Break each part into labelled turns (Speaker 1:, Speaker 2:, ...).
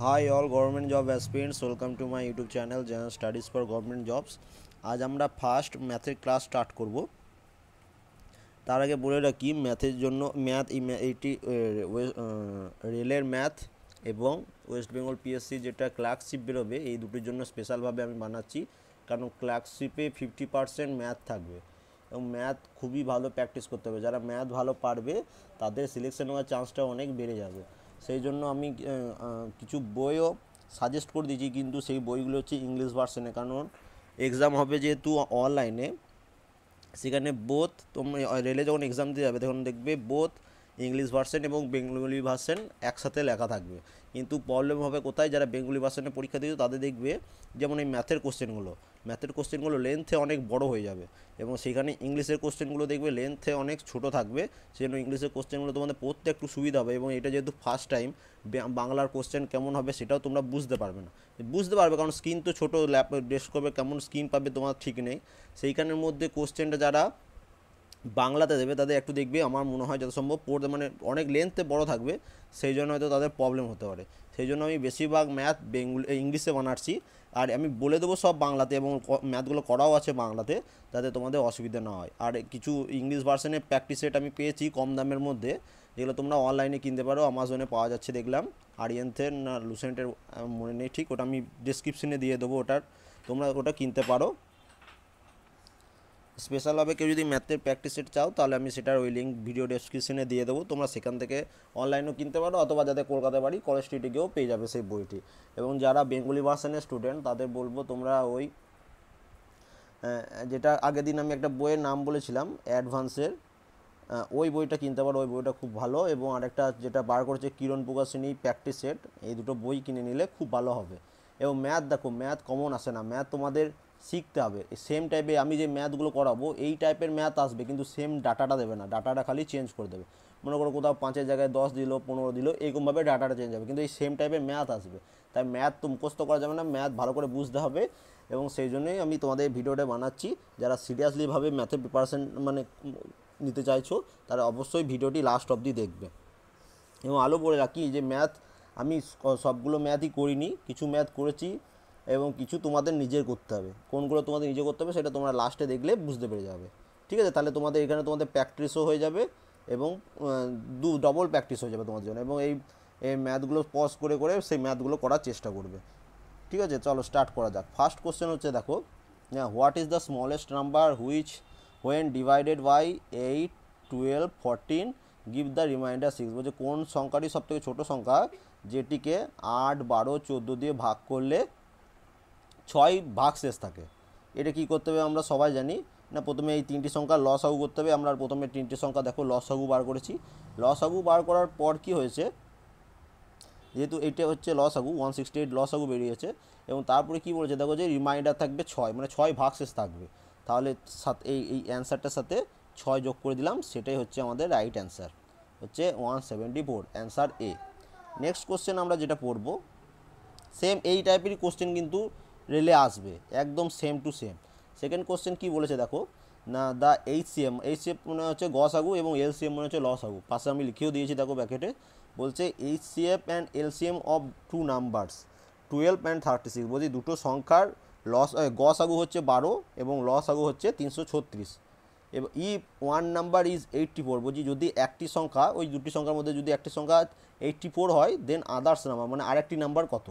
Speaker 1: Hi all government job aspirants, welcome to my YouTube channel General Studies for Government Jobs। আজ আমরা first ম্যাথের class start করব। তার আগে বলে রাখি ম্যাথের জন্য এইটি রেলের ম্যাথ এবং ওয়েস্ট বেঙ্গল পিএসসি যেটা ক্লার্কশিপ বেরোবে এই দুটোর জন্য স্পেশালভাবে আমি বানাচ্ছি, কারণ ক্লার্কশিপে 50% ম্যাথ থাকবে এবং ম্যাথ খুবই ভালো প্র্যাকটিস করতে হবে। যারা ম্যাথ ভালো পারবে তাদের সিলেকশন হওয়ার চান্সটা অনেক বেড়ে যাবে। সেই জন্য আমি কিছু বইও সাজেস্ট করে দিয়েছি, কিন্তু সেই বইগুলো হচ্ছে ইংলিশ ভার্সনে, কারণ এক্সাম হবে যেহেতু অনলাইনে, সেখানে বোথ তোমরা রেলে যখন এক্সাম দিয়ে যাবে তখন দেখবে বোথ ইংলিশ ভার্সন এবং বেঙ্গলি ভার্সন একসাথে লেখা থাকবে। কিন্তু প্রবলেম হবে কোথায়, যারা বেঙ্গলি ভার্সনে পরীক্ষা দিয়েছে তাদের দেখবে যেমন এই ম্যাথের কোশ্চেনগুলো লেন্থে অনেক বড় হয়ে যাবে এবং সেখানে ইংলিশের কোশ্চেনগুলো দেখবে লেন্থে অনেক ছোট থাকবে। সেই জন্য ইংলিশের কোশ্চেনগুলো তোমাদের পড়তে একটু সুবিধা হবে এবং এটা যেহেতু ফার্স্ট টাইম, বাংলার কোশ্চেন কেমন হবে সেটাও তোমরা বুঝতে পারবে না। কারণ স্ক্রিন তো ছোটো, ডেস্কটপে কেমন স্ক্রিন পাবে তোমার ঠিক নেই। সেইখানের মধ্যে কোশ্চেনটা যারা বাংলাতে দেবে তাদের একটু দেখবে, আমার মনে হয় যত সম্ভব পড়তে মানে অনেক লেন্থে বড় থাকবে, সেই জন্য হয়তো তাদের প্রবলেম হতে পারে। সেই জন্য আমি বেশিরভাগ ম্যাথ ইংলিশে বানাচ্ছি, আর আমি বলে দেবো সব বাংলাতে এবং ম্যাথগুলো করাও আছে বাংলাতে, যাতে তোমাদের অসুবিধা না হয়। আর কিছু ইংলিশ ভার্সনের প্র্যাকটিস সেট আমি পেয়েছি কম দামের মধ্যে, যেগুলো তোমরা অনলাইনে কিনতে পারো, আমাজনে পাওয়া যাচ্ছে দেখলাম, আরিয়েন্থের না লুসেন্টের মনে নেই ঠিক, ওটা আমি ডিসক্রিপশনে দিয়ে দেবো, তোমরা ওটা কিনতে পারো। স্পেশালভাবে কেউ যদি ম্যাথের প্র্যাকটিস সেট চাও তাহলে আমি সেটার ওই লিঙ্ক ভিডিও ডেসক্রিপশনে দিয়ে দেবো, তোমরা সেখান থেকে অনলাইনেও কিনতে পারো, অথবা যাদের কলকাতায় বাড়ি কলেজ স্ট্রিটে গিয়েও পেয়ে যাবে সেই বইটি। এবং যারা বেঙ্গলি ভার্সনের স্টুডেন্ট তাদের বলবো তোমরা ওই যেটা আগের দিন আমি একটা বইয়ের নাম বলেছিলাম অ্যাডভান্সের, ওই বইটা কিনতে পারো, ওই বইটা খুব ভালো। এবং আরেকটা যেটা বার করেছে কিরণ প্রকাশনী প্র্যাকটিস সেট, এই দুটো বই কিনে নিলে খুব ভালো হবে। এবং ম্যাথ দেখো, ম্যাথ কমন আসে না, ম্যাথ তোমাদের শিখতে হবে। সেম টাইপের আমি যে ম্যাথগুলো করাবো এই টাইপের ম্যাথ আসবে, কিন্তু সেম ডাটাটা দেবে না, ডাটাটা খালি চেঞ্জ করে দেবে। মনে করো কোথাও 5-এর জায়গায় 10 দিল, 15 দিল, এরকমভাবে ডাটাটা চেঞ্জ হবে, কিন্তু এই সেম টাইপের ম্যাথ আসবে। তাই ম্যাথ তো মুখস্থ করা যাবে না, ম্যাথ ভালো করে বুঝতে হবে। এবং সেই জন্যই আমি তোমাদের ভিডিওটা বানাচ্ছি। যারা সিরিয়াসলিভাবে ম্যাথের প্রিপারেশন মানে নিতে চাইছো তারা অবশ্যই ভিডিওটি লাস্ট অবধি দেখবে। এবং আলো বলে রাখি যে ম্যাথ আমি সবগুলো ম্যাথই করিনি, কিছু ম্যাথ করেছি এবং কিছু তোমাদের নিজের করতে হবে। কোনগুলো তোমাদের নিজে করতে হবে সেটা তোমরা লাস্টে দেখলে বুঝতে পেরে যাবে, ঠিক আছে? তাহলে তোমাদের এখানে তোমাদের প্র্যাকটিসও হয়ে যাবে এবং ডবল প্র্যাকটিস হয়ে যাবে তোমাদের জন্য। এবং এই ম্যাথগুলো পজ করে করে সেই ম্যাথগুলো করার চেষ্টা করবে, ঠিক আছে? চলো স্টার্ট করা যাক। ফার্স্ট কোশ্চেন হচ্ছে দেখো, what is the smallest number which when divided by 8, 12, 14 give the remainder 6। বলছে কোন সংখ্যাটি সবথেকে ছোটো সংখ্যা যেটিকে 8, 12, 14 দিয়ে ভাগ করলে 6 ভাগ শেষ থাকে। এটা কি করতে হবে আমরা সবাই জানি না, প্রথমে এই তিনটি সংখ্যা লসাগু করতে হবে। আমরা প্রথমে তিনটি সংখ্যা দেখো লসাগু বার করেছি। লসাগু বার করার পর কি হয়েছে, যেহেতু এটা হচ্ছে লসাগু 168 লসাগু বেরিয়েছে, এবং তারপরে কি বলেছে দেখো যে রিমাইন্ডার থাকবে 6, মানে 6 ভাগশেষ থাকবে। তাহলে এই অ্যান্সারটার সাথে 6 যোগ করে দিলাম, সেটাই হচ্ছে আমাদের রাইট অ্যান্সার, হচ্ছে 174, অ্যান্সার এ। নেক্সট কোশ্চেন আমরা যেটা পড়ব, সেম এই টাইপেরই কোশ্চেন কিন্তু রেলে আসবে, একদম same to same. Second question কি বলেছে দেখো না, দ্য এইচসিএফ মনে হচ্ছে গসাগু এবং এলসিএম মনে হচ্ছে লসাগু, পাশে আমি লিখেও দিয়েছি দেখো ব্যাকেটে। বলছে HCF and LCM of two numbers 12 and 36। বলছি দুটো সংখ্যার গসাগু হচ্ছে 12 এবং লসাগু হচ্ছে 336। এবার ওয়ান নাম্বার ইজ 84। বলছি যদি একটি সংখ্যা, ওই দুটি সংখ্যার মধ্যে যদি একটি সংখ্যা 84 হয়, দেন আদার্স নাম্বার মানে আরেকটি নাম্বার কত।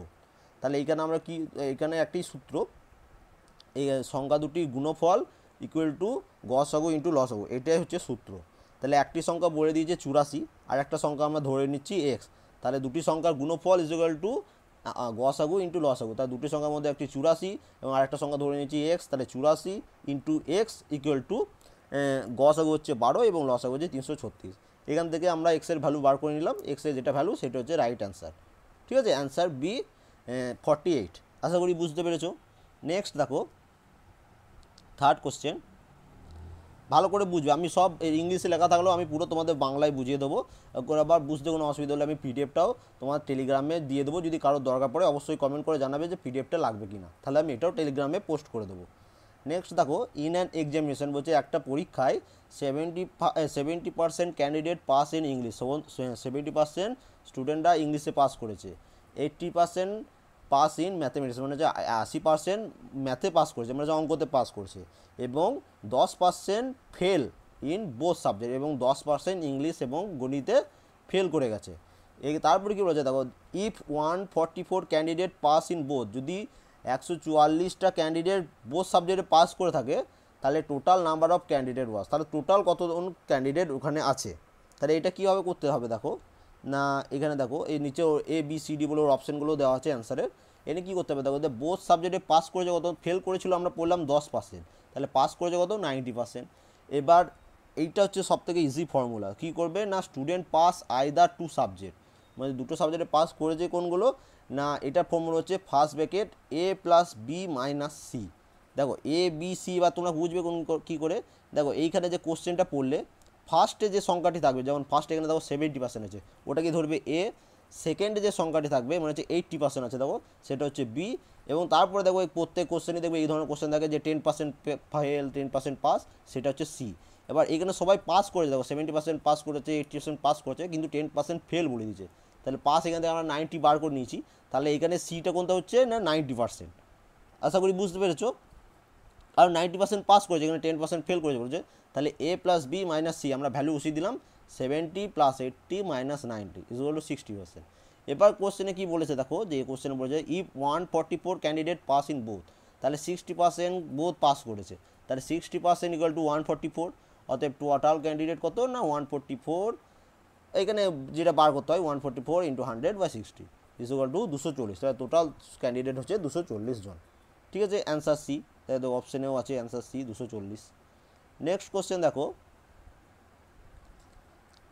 Speaker 1: তাহলে এইখানে আমরা কি, এইখানে একটি সূত্র, এই সংখ্যা দুটির গুণফল ইকুয়াল টু গসাগু ইন্টু লসাগু, এটাই হচ্ছে সূত্র। তাহলে একটি সংখ্যা বলে দিয়েছে 84, আর একটা সংখ্যা আমরা ধরে নিচ্ছি এক্স। তাহলে দুটি সংখ্যার গুণফল ইজ ইকুয়াল টু গসাগু ইন্টু লসাগু। তাহলে দুটি সংখ্যার মধ্যে একটি 84 এবং আরেকটা সংখ্যা ধরে নিচ্ছি এক্স, তাহলে 84 ইন্টু এক্স ইকুয়াল টু গসাগু হচ্ছে 12 এবং লসাগু হচ্ছে 336। এখান থেকে আমরা এক্সের ভ্যালু বার করে নিলাম, এক্সের যেটা ভ্যালু সেটা হচ্ছে রাইট অ্যান্সার, ঠিক আছে? Answer B 48। আশা করি বুঝতে পেরেছো। নেক্সট দেখো থার্ড কোশ্চেন, ভালো করে বুঝবে, আমি সব ইংলিশে লেখা থাকলেও আমি পুরো তোমাদের বাংলায় বুঝিয়ে দেবো। আবার বুঝতে কোনো অসুবিধা হলে আমি পিডিএফটাও তোমার টেলিগ্রামে দিয়ে দেবো, যদি কারোর দরকার পড়ে অবশ্যই কমেন্ট করে জানাবে যে পিডিএফটা লাগবে কি না, তাহলে আমি এটাও টেলিগ্রামে পোস্ট করে দেবো। নেক্সট দেখো, ইন অ্যান এক্সামিনেশন, বলছে একটা পরীক্ষায় 70% ক্যান্ডিডেট পাস ইন ইংলিশ, 70% স্টুডেন্টরা ইংলিশে পাস করেছে। 80% পাস ইন ম্যাথমেটিক্স, মানে যে 80% ম্যাথে পাস করেছে, মানে যে অঙ্কতে পাস করছে, এবং 10% ফেল ইন বোথ সাবজেক্ট, এবং 10% ইংলিশ এবং গণিতে ফেল করে গেছে। তারপরে কী বলেছে দেখো, if 144 candidate pass in both, যদি 144টা ক্যান্ডিডেট বোথ সাবজেক্টে পাস করে থাকে, তাহলে টোটাল নাম্বার অফ ক্যান্ডিডেট ওয়াজ, তাহলে টোটাল কতজন ক্যান্ডিডেট ওখানে আছে। তাহলে এটা কীভাবে করতে হবে দেখো না, এখানে দেখো এই নিচে ABCD বলে ওর অপশানগুলো দেওয়া আছে অ্যান্সারের। এনে কী করতে হবে দেখো, যে বোথ সাবজেক্টে পাস করেছে কত, ফেল করেছিল আমরা পড়লাম 10%, তাহলে পাস করেছে কত 90%। এবার এইটা হচ্ছে সবথেকে ইজি ফর্মুলা, কী করবে না, student pass either two subject, মানে দুটো সাবজেক্টে পাস করেছে কোনগুলো না, এটার ফর্মুলা হচ্ছে first bracket A + B - C। দেখো ABC, বা তোমরা বুঝবে কোন কী করে, দেখো এইখানে যে কোশ্চেনটা পড়লে ফার্স্টে যে সংখ্যাটি থাকবে, যেমন ফার্স্ট এখানে দেখো 70% আছে, ওটাকে ধরবে A। সেকেন্ডে যে সংখ্যাটি থাকবে মানে হচ্ছে 80% আছে দেখো, সেটা হচ্ছে B। এবং তারপরে দেখো এই প্রত্যেক কোশ্চেনই দেখবে এই ধরনের কোশ্চেন থাকে যে 10% ফেল 10% পাস, সেটা হচ্ছে C। এবার এখানে সবাই পাস করেছে দেখো, 70% পাস করেছে, 80% পাস করেছে, কিন্তু 10% ফেল বলে দিয়েছে। তাহলে পাস এখান থেকে আমরা 90 বার করে নিয়েছি, তাহলে এখানে সিটা কোনটা হচ্ছে না 90%। আশা করি বুঝতে পেরেছো। আর 90% পাস করেছে, এখানে 10% ফেল করেছে বলছে, তাহলে A + B - C আমরা ভ্যালু বসিয়ে দিলাম, 70 + 80 - 90 = 60%। এবার কোশ্চেনে কী বলেছে দেখো, যে কোশ্চেনে বলেছে if 144 candidate pass in both, তাহলে 60% বোথ পাস করেছে, তাহলে 60% = 144, অতএব টোটাল ক্যান্ডিডেট কত না 144, এখানে যেটা বার করতে হয় 144 × 100/60 = 240, তাহলে টোটাল ক্যান্ডিডেট হচ্ছে 240 জন। ঠিক আছে, অ্যান্সার সি। তাহলে তো অপশানেও আছে অ্যান্সার সি 240। নেক্সট কোশ্চেন দেখো,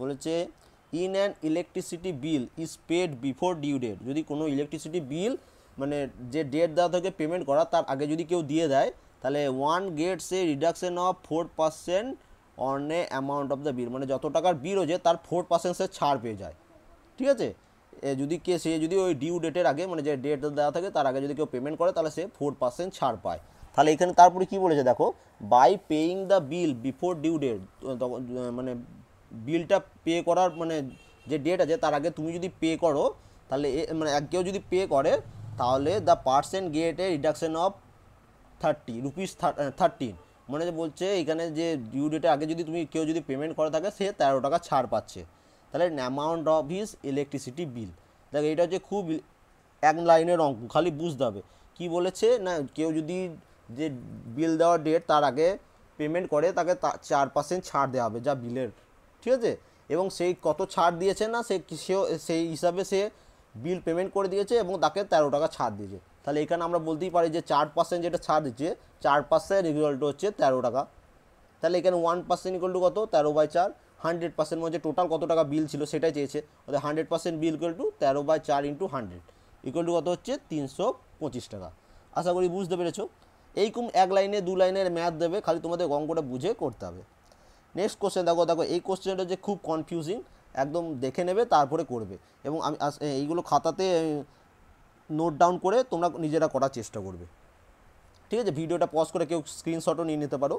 Speaker 1: বলেছে in an electricity bill is paid before due date, যদি কোনো ইলেকট্রিসিটি বিল মানে যে ডেট দেওয়া থাকে পেমেন্ট করা তার আগে যদি কেউ দিয়ে দেয়, তাহলে 1 gets a reduction of 4% on a amount of the bill, মানে যত টাকার বিল হয়েছে তার 4% সে ছাড় পেয়ে যায়। ঠিক আছে, সে যদি ওই ডিউ ডেটের আগে, মানে যে ডেট দেওয়া থাকে তার আগে যদি কেউ পেমেন্ট করে, তাহলে সে 4% ছাড় পায়। তাহলে এখানে তারপরে কী বলেছে দেখো, by paying the bill before due date, মানে বিলটা পে করার মানে যে ডেট আছে তার আগে তুমি যদি পে করো, তাহলে মানে কেউ যদি পে করে, তাহলে the percent gate A reduction of 30 rupees 13, মানে যে বলছে এখানে যে ডিউ ডেটের আগে যদি তুমি কেউ যদি পেমেন্ট করে থাকে সে 13 টাকা ছাড় পাচ্ছে। তাহলে amount of his electricity bill, দেখ এটা হচ্ছে খুব এক লাইনের অঙ্ক, খালি বুঝতে হবে কী বলেছে না, কেউ যদি যে বিল দেওয়ার ডেট তার আগে পেমেন্ট করে তাকে 4% ছাড় দেওয়া হবে যা বিলের। ঠিক আছে, এবং সেই কত ছাড় দিয়েছে না সেই হিসাবে সে বিল পেমেন্ট করে দিয়েছে এবং তাকে 13 টাকা ছাড় দিয়েছে। তাহলে এখানে আমরা বলতেই পারি যে 4% যেটা ছাড় দিচ্ছে, 4% = হচ্ছে 13 টাকা। তাহলে এখানে 1% = কত 13/4, 100% মধ্যে টোটাল কত টাকা বিল ছিল সেটাই চেয়েছে, অর্থাৎ 100% বিল = 13/4 × 100 = কত হচ্ছে 325 টাকা। আশা করি বুঝতে পেরেছো। এইরকম এক লাইনে দু লাইনের ম্যাথ দেবে, খালি তোমাদের অঙ্কটা বুঝে করতে হবে। নেক্সট কোশ্চেন দেখো, এই কোশ্চেনটা যে খুব কনফিউজিং, একদম দেখে নেবে তারপরে করবে, এবং আমি এইগুলো খাতাতে নোট ডাউন করে তোমরা নিজেরা করার চেষ্টা করবে। ঠিক আছে, ভিডিওটা পজ করে কেউ স্ক্রিনশটও নিয়ে নিতে পারো।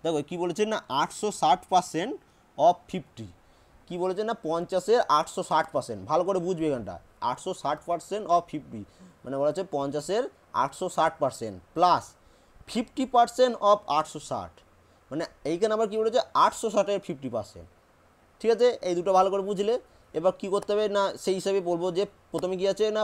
Speaker 1: দেখো কী বলেছে না 860% অফ 50, কী বলেছে না 50-এর 860%, ভালো করে বুঝবে এখানটা, 860% অফ 50 মানে বলা হচ্ছে 50-এর 860% প্লাস 50% অফ 860, মানে এইখানে আবার কী বলেছে 860-এর 50%। ঠিক আছে, এই দুটো ভালো করে বুঝলে। এবার কী করতে হবে না, সেই হিসাবে বলবো যে প্রথমে কী আছে না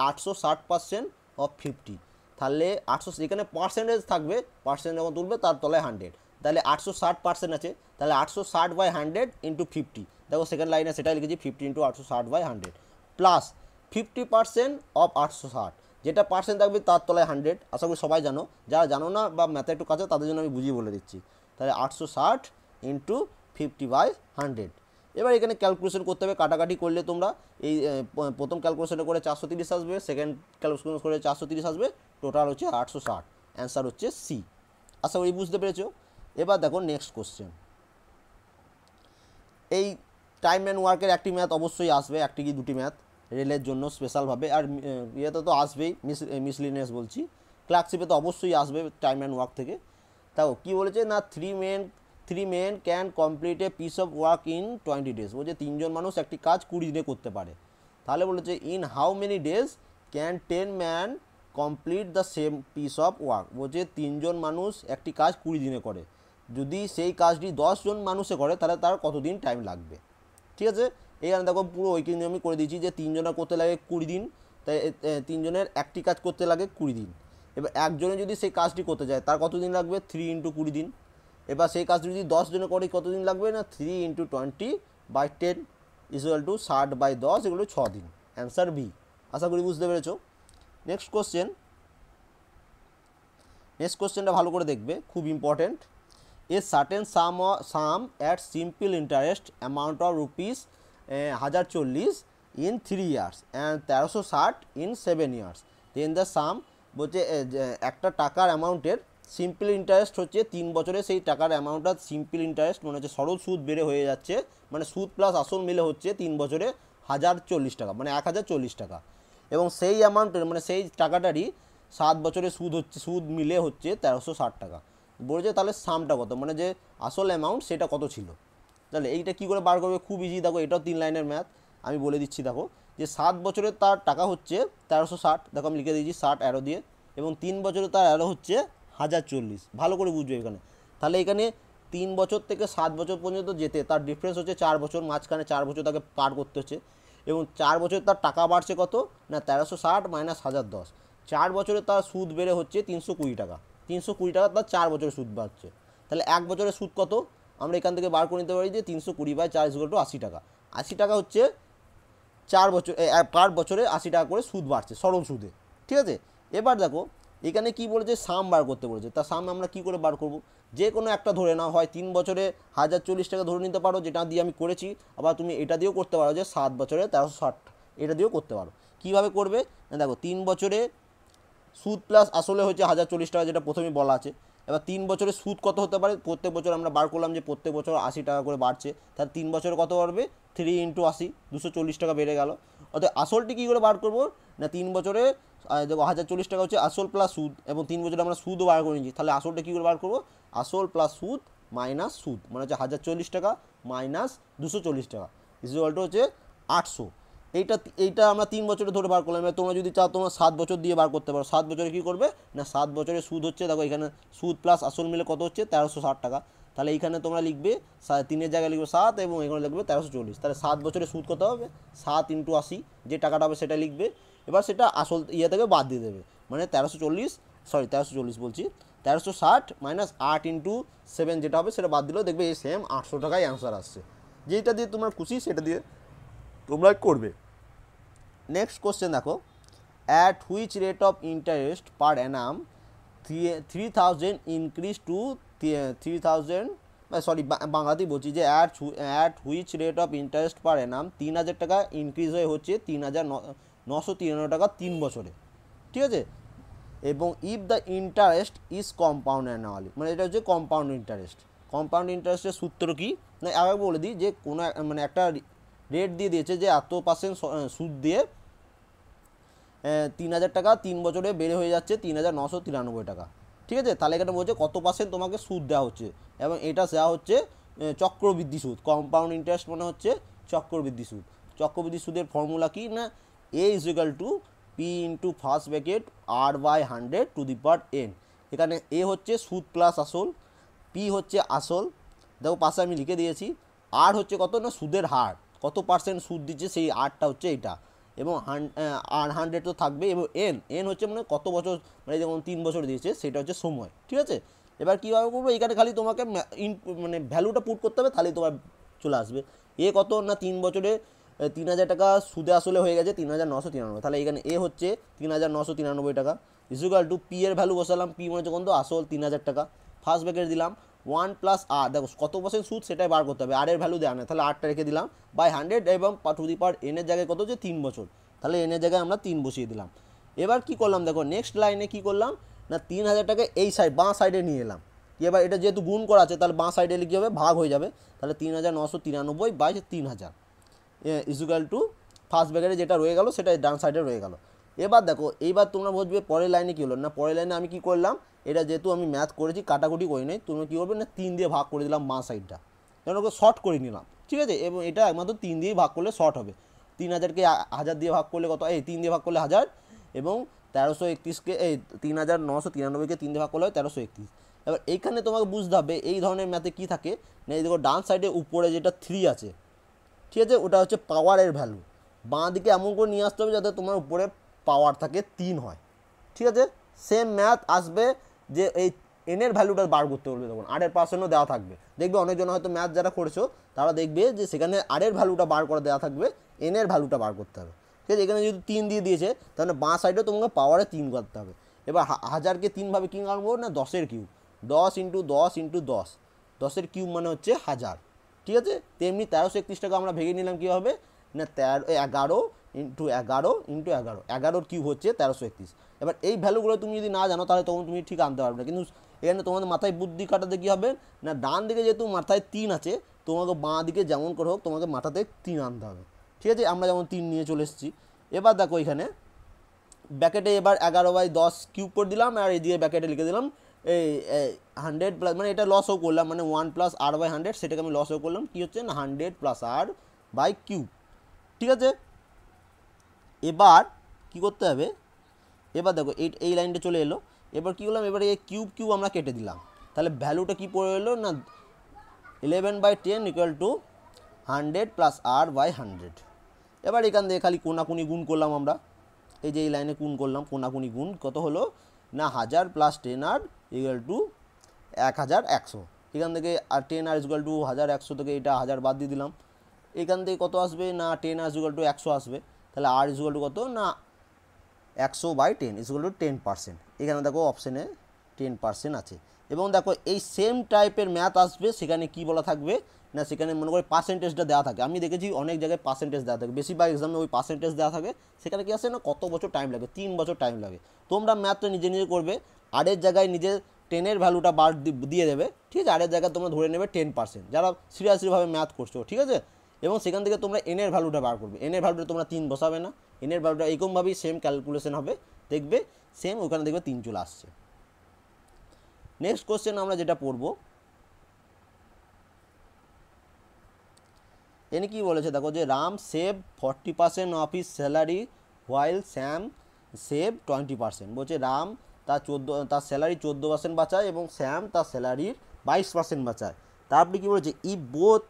Speaker 1: 860% অফ 50, তাহলে 800 এখানে পার্সেন্টেজ থাকবে, পার্সেন্ট যখন তুলবে তার তলায় 100, তাহলে 860% আছে, তাহলে 860/100 × 50, দেখো সেকেন্ড লাইনে সেটাই লিখেছি 50 × 860/100 প্লাস 50% অফ 860, যেটা পার্সেন্ট থাকবে তার তলায় 100। আশা করি সবাই জানো, যারা জানো না বা ম্যাথে একটু কাছে তাদের জন্য আমি বুঝিয়ে বলে দিচ্ছি। তাহলে 860 × 50/100। এবার এখানে ক্যালকুলেশন করতে হবে, কাটাকাটি করলে তোমরা এই প্রথম ক্যালকুলেশনে করে 430 আসবে, সেকেন্ড ক্যালকুলেশন করে 430 আসবে, টোটাল হচ্ছে 860, অ্যান্সার হচ্ছে সি। আশা করি বুঝতে পেরেছো। এবার দেখো নেক্সট কোশ্চেন, এই টাইম অ্যান্ড ওয়ার্কের একটি ম্যাথ অবশ্যই আসবে, একটি কি দুটি ম্যাথ রেলের জন্য স্পেশালভাবে, আর ইয়েতে তো আসবেই, মিসলিনিয়াস বলছি, ক্লার্কশিপে তো অবশ্যই আসবে টাইম অ্যান্ড ওয়ার্ক থেকে। তাও কী বলেছে না three main can complete a piece of work in 20 days, বলছে 3জন মানুষ একটি কাজ 20 দিনে করতে পারে। তাহলে বলেছে in how many days can 10 man complete the same piece of work. বলছে 3জন মানুষ একটি কাজ 20 দিনে করে, যদি সেই কাজটি 10 জন মানুষে করে তাহলে তার কতদিন টাইম লাগবে। ঠিক আছে, এখানে দেখো পুরো ঐকিক নিয়মই করে দিয়েছি যে 3জনের করতে লাগে 20 দিন, তাই 3জনের একটি কাজ করতে লাগে 20 দিন। এবার একজনে যদি সেই কাজটি করতে যায় তার কতদিন লাগবে, 3 × 20 দিন। এবার সেই কাজটি যদি 10 জনে করে কতদিন লাগবে না, 3 × 20/10 = 60/10, এগুলো 6 দিন। Answer B. আশা করি বুঝতে পেরেছো। নেক্সট কোশ্চেনটা ভালো করে দেখবে, খুব important. A certain sum at simple interest amount of rupees 1040 in 3 years and 1360 in 7 years, then the sum. বলছে একটা টাকার অ্যামাউন্টের সিম্পল ইন্টারেস্ট হচ্ছে 3 বছরে সেই টাকার অ্যামাউন্টটা সিম্পল ইন্টারেস্ট মানে হচ্ছে সরল সুদ বেড়ে হয়ে যাচ্ছে, মানে সুদ প্লাস আসল মিলে হচ্ছে 3 বছরে 1040 টাকা, মানে 1040 টাকা। এবং সেই অ্যামাউন্টের মানে সেই টাকাটারই 7 বছরে সুদ মিলে হচ্ছে 1360 টাকা। বলেছে তাহলে সামটা কত, মানে যে আসল অ্যামাউন্ট সেটা কত ছিল। তাহলে এইটা কী করে বার করবে, খুব ইজি। দেখো এটাও 3 লাইনের ম্যাথ, আমি বলে দিচ্ছি। দেখো যে 7 বছরে তার টাকা হচ্ছে 1360, দেখো আমি লিখে দিয়েছি 60 অ্যারো দিয়ে, এবং 3 বছরে তার অ্যারো হচ্ছে 1040। ভালো করে বুঝবে এখানে। তাহলে এখানে 3 বছর থেকে 7 বছর পর্যন্ত যেতে তার ডিফারেন্স হচ্ছে 4 বছর, মাঝখানে 4 বছর তাকে পার করতে হচ্ছে। এবং 4 বছরে তার টাকা বাড়ছে কত না, 1360 - 1010। 4 বছরে তার সুদ বেড়ে হচ্ছে 320 টাকা। 320 টাকা তার 4 বছরে সুদ বাড়ছে। তাহলে 1 বছরের সুদ কত, আমরা এখান থেকে বার করে নিতে পারি যে 320/4 = 80 টাকা। 80 টাকা হচ্ছে 4 বছর, পার বছরে 80 টাকা করে সুদ বাড়ছে সরল সুদে। ঠিক আছে, এবার দেখো এখানে কি বলেছে, সাম বার করতে বলেছে। তা সাম আমরা কি করে বার করব, যে কোনো একটা ধরে নাও, হয় 3 বছরে 1040 টাকা ধরে নিতে পারো, যেটা দিয়ে আমি করেছি। আবার তুমি এটা দিয়েও করতে পারো যে 7 বছরে 1360, এটা দিয়েও করতে পারো। কীভাবে করবে দেখো, 3 বছরে সুদ প্লাস আসলে হচ্ছে 1040 টাকা, যেটা প্রথমেই বলা আছে। এবার 3 বছরের সুদ কত হতে পারে, প্রত্যেক বছর আমরা বার করলাম যে প্রত্যেক বছর 80 টাকা করে বাড়ছে, তাহলে 3 বছরে কত বাড়বে, 3 × 80, 240 টাকা বেড়ে গেল। অর্থাৎ আসলটি কী করে বার করবো না, 3 বছরে দেখো 1040 টাকা হচ্ছে আসল প্লাস সুদ, এবং 3 বছরে আমরা সুদও বার করে নিচ্ছি। তাহলে আসলটা কী করে বার করবো, আসল প্লাস সুদ মাইনাস সুদ, মানে হচ্ছে 1040 টাকা মাইনাস 240 টাকা = হচ্ছে 800। এইটা আমরা 3 বছরে ধরে বার করলাম। এবার তোমরা যদি চাও তোমরা 7 বছর দিয়ে বার করতে পারো। 7 বছরে কী করবে না, 7 বছরের সুদ হচ্ছে, দেখো এখানে সুদ প্লাস আসল মিলে কত হচ্ছে 1360 টাকা। তাহলে এইখানে তোমরা লিখবে 3-এর জায়গায় লিখবে 7, এবং এখানে লিখবে 1340। তাহলে 7 বছরের সুদ কত হবে, 7 × 80, যে টাকাটা হবে সেটা লিখবে। এবার সেটা আসল থেকে বাদ দিয়ে দেবে, মানে 1340 বলছি, 1360 - 8 × 7 যেটা হবে সেটা বাদ দিলেও দেখবে এই সেম 800 টাকায় অ্যান্সার আসছে। যেটা দিয়ে তোমার খুশি সেটা দিয়ে তোমরা করবে। নেক্সট কোশ্চেন দেখো, at which rate of interest per Anam 3000 increase two 3000, বাংলাতেই বলছি যে at which rate of interest পার অ্যানাম 3000 টাকা ইনক্রিজ হয়ে হচ্ছে 3993 টাকা 3 বছরে। ঠিক আছে, এবং if the interest is compound annually, মানে এটা হচ্ছে কম্পাউন্ড ইন্টারেস্ট। কম্পাউন্ড ইন্টারেস্টের সূত্র কি না, আগে বলে দিই যে কোনো মানে একটা রেট দিয়ে দিয়েছে যে এত % সুদ দিয়ে 3000 টাকা 3 বছরে বেড়ে হয়ে যাচ্ছে 3993 টাকা। ঠিক আছে, তাহলে এখানে বলছে কত % তোমাকে সুদ দেওয়া হচ্ছে, এবং এটা দেওয়া হচ্ছে চক্রবৃদ্ধি সুদ। কম্পাউন্ড ইন্টারেস্ট মানে হচ্ছে চক্রবৃদ্ধি সুদ। চক্রবৃদ্ধি সুদের ফর্মুলা কি না, A = P × first bracket R/100⁴ এখানে A হচ্ছে সুদ প্লাস আসল, P হচ্ছে আসল, দেখো পাশে আমি লিখে দিয়েছি। R হচ্ছে কত না, সুদের হার, কত % সুদ দিচ্ছে সেই আরটা হচ্ছে এটা, এবং 100 তো থাকবে, এবং এন হচ্ছে মানে কত বছর, মানে যেমন 3 বছর দিয়েছে সেটা হচ্ছে সময়। ঠিক আছে, এবার কীভাবে করবো, এখানে খালি তোমাকে মানে ভ্যালুটা পুট করতে হবে, তাহলেই তোমার চলে আসবে। কত না, 3 বছরে 3000 টাকা সুদে আসলে হয়ে গেছে 3993, তাহলে এখানে হচ্ছে 3993 টাকা = P এর ভ্যালু বসালাম, P মানে হচ্ছে কত, আসল 3000 টাকা, ফার্স্ট ব্র্যাকেট দিলাম 1 + R, দেখো কত % সুদ সেটাই বার করতে হবে, আর এর ভ্যালু দেওয়া নেই, তাহলে আরটা রেখে দিলাম /100, এবং n এর জায়গায় কত হচ্ছে 3 বছর, তাহলে n এর জায়গায় আমরা 3 বসিয়ে দিলাম। এবার কি করলাম দেখো, নেক্সট লাইনে কি করলাম না, 3000 টাকা এই সাইড বাঁ সাইডে নিয়ে এলাম। এবার এটা যেহেতু গুণ করা আছে তাহলে বাঁ সাইডে লিখে হবে, ভাগ হয়ে যাবে, তাহলে 3993/3000 = ফার্স্ট ব্র্যাকেটে যেটা রয়ে গেল সেটা ডান সাইডে রয়ে গেল। এবার দেখো, এইবার তোমরা বুঝবে পরের লাইনে কী হলো না, পরের লাইনে আমি কি করলাম, এটা যেহেতু আমি ম্যাথ করেছি কাটাকুটি করি নাই, তুমি কী করবে না 3 দিয়ে ভাগ করে দিলাম বাঁ সাইডটা, যেন ওকে শর্ট করে নিলাম। ঠিক আছে, এবং এটা একমাত্র 3 দিয়েই ভাগ করলে শর্ট হবে। 3000কে 1000 দিয়ে ভাগ করলে কত, এই 3 দিয়ে ভাগ করলে 1000, এবং 1331কে এই 3993কে 3 দিয়ে ভাগ করলে হয় 1331। এবার এইখানে তোমাকে বুঝতে হবে এই ধরনের ম্যাথে কী থাকে না, এই দেখো ডান সাইডে উপরে যেটা 3 আছে, ঠিক আছে, ওটা হচ্ছে পাওয়ারের ভ্যালু। বাঁ দিকে এমন করে নিয়ে আসতে হবে যাতে তোমার উপরে পাওয়ার থাকে 3 হয়, ঠিক আছে। সেম ম্যাথ আসবে যে এই এনের ভ্যালুটা বার করতে বলবে, তখন আরের পার্সেন্টও দেওয়া থাকবে। দেখবে অনেকজন হয়তো ম্যাথ যারা করেছো তারা দেখবে যে সেখানে আরের ভ্যালুটা বার করে দেওয়া থাকবে, এনের ভ্যালুটা বার করতে হবে, ঠিক আছে। এখানে যদি 3 দিয়ে দিয়েছে তাহলে বাঁ সাইডে তোমাকে পাওয়ারে 3 করতে হবে। এবার 1000কে 3 ভাবে কী আঁকবো না, 10-এর কিউব, 10 ইন্টু 10 ইন্টু 10, 10-এর কিউব মানে হচ্ছে 1000, ঠিক আছে। তেমনি 1331টাকে আমরা ভেঙে নিলাম কীভাবে না, 11 ইন্টু 11 ইন্টু 11, 11-র কিউব হচ্ছে 1331। এবার এই ভ্যালুগুলো তুমি যদি না জানো তাহলে তখন তুমি ঠিক আনতে পারবে না, কিন্তু এখানে তোমাদের মাথায় বুদ্ধি কাটাতে কী হবে না, ডান দিকে যেহেতু মাথায় 3 আছে, তোমাকে বাঁ দিকে যেমন করে হোক তোমাকে মাথাতে 3 আনতে হবে, ঠিক আছে। আমরা যেমন 3 নিয়ে চলে এসেছি। এবার দেখো এখানে ব্যাকেটে এবার 11/10 কিউব করে দিলাম, আর এই দিয়ে ব্যাকেটে লিখে দিলাম এই 100 প্লাস, মানে এটা লসও করলাম, মানে 1 প্লাস r/100, সেটাকে আমি লসও করলাম, কী হচ্ছে না 100 প্লাস r/কিউব, ঠিক আছে। এবার কি করতে হবে, এবার দেখো এই লাইনটা চলে এলো। এবার কী করলাম, এবার এই কিউব কিউব আমরা কেটে দিলাম, তাহলে ভ্যালুটা কী পড়ে এলো না 11/10 ইকুয়াল টু 100 প্লাস r/100। এবার এখান থেকে খালি কোনাকুনি গুণ করলাম আমরা, এই যে এই লাইনে গুণ করলাম, কোনাকুনি গুণ কত হলো না 1000 প্লাস 10r ইকুয়াল টু 1100। এখান থেকে আর 10r ইকুয়াল টু 1100 থেকে এটা 1000 বাদ দিয়ে দিলাম, এখান থেকে কত আসবে না 10r ইকুয়াল টু 100 আসবে, তাহলে r ইকুয়াল টু কত না 100/10 ইকুয়াল টু 10%। এখানে দেখো অপশানে 10% আছে। এবং দেখো এই সেম টাইপের ম্যাথ আসবে, সেখানে কি বলা থাকবে না, সেখানে মনে করে পার্সেন্টেজটা দেওয়া থাকে। আমি দেখেছি অনেক জায়গায় পার্সেন্টেজ দেওয়া থাকে, বেশিরভাগ এক্সামে ওই পার্সেন্টেজ দেওয়া থাকে। সেখানে কি আসে না কত বছর টাইম লাগে, 3 বছর টাইম লাগে। তোমরা ম্যাথটা নিজে নিজে করবে, আরের জায়গায় নিজে 10-এর ভ্যালুটা বার দিয়ে দেবে, ঠিক আছে। আরের জায়গায় তোমরা ধরে নেবে 10%, যারা সিরিয়াসলিভাবে ম্যাথ করছো, ঠিক আছে। এবং সেখান থেকে তোমরা এনের ভ্যালুটা বার করবে, এনের ভ্যালুটা তোমরা 3 বসাবে না, এনের ভ্যালুটা এরকমভাবেই সেম ক্যালকুলেশন হবে, দেখবে সেম ওখানে দেখবে 3 চলে আসছে। নেক্সট কোশ্চেন আমরা যেটা পড়বো, এনে কি বলেছে দেখো যে Ram save 40% of his salary while Sam save 20%। বলছে রাম তার স্যালারি 14% বাঁচায় এবং স্যাম তার স্যালারির 22% বাঁচায়। তারপরে কী বলেছে if both